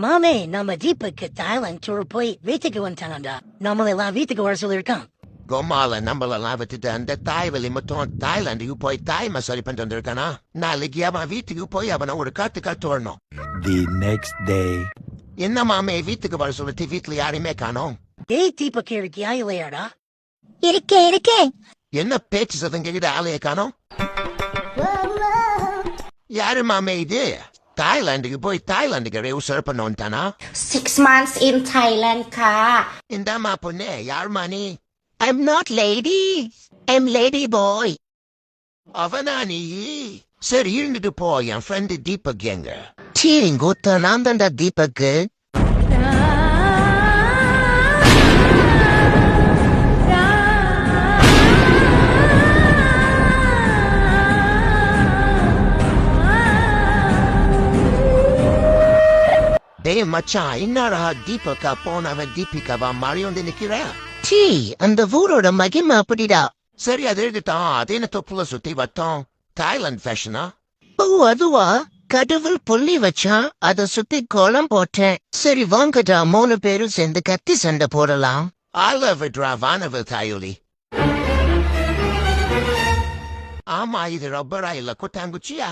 மாமே நம்ம ஜீப்புக்கு Thailand tour போய் வீட்டுக்கு வந்துட்டானடா. நம்மளெல்லாம் வீட்டுக்கு வர சொல்லியிருக்கான். கோமால நம்மளெல்லாம் விட்டுட்டு அந்த தாய்வழி மட்டும் தாய்லாந்துக்கு போய் தாய் மசாலி பண்ணிட்டு வந்திருக்கானா. நாளைக்கு அவன் வீட்டுக்கு போய் அவனை ஒரு கத்து வரணும். The next day. என்ன மாமே வீட்டுக்கு வர சொல்லிட்டு வீட்டுல யாரையுமே காணோம். ஏய் தீபக் இருக்கியா இல்லையாடா? இருக்கேன். என்ன பேச்சு சத்தம் கேக்குது, ஆளைய காணோம். யாரு மாமே இது? தாய்லாந்துக்கு போய் தாய்லாந்துக்கு ரெவுசர் பண்ண வந்துட்டானா? 6 months in Thailand ค่ะ இந்தாமா பொண்ணு, யாருமா நீ? I'm not lady. I'm lady boy. அவனா நீ? சரி இருந்துட்டு போ. என் ஃப்ரெண்டு தீபக் எங்க? சீரிங்கூத்த நான் தான்டா தீபக்கு. டேய் மச்சான், என்னடா தீபக்கா போனவன் தீபிகாவா மாறி வந்து நிக்கிறா? சீ, அந்த ஊரோட மகிமை அப்படிடா. சரி அது எழுதிட்டான். அது என்ன தொப்புல சுத்தி வட்டோம்? தாய்லாந்து ஃபேஷனா? ஓ அதுவா? கடவுள் புள்ளி வச்சான், அத சுத்தி கோலம் போட்டேன். சரி வாங்கடா 3 பேரும் சேர்ந்து கத்தி சண்டை போடலாம். ஆலவிட்ரா வானவில் தாயுலி. ஆமா, இது ரப்பரா இல்ல கொட்டாங்குச்சியா?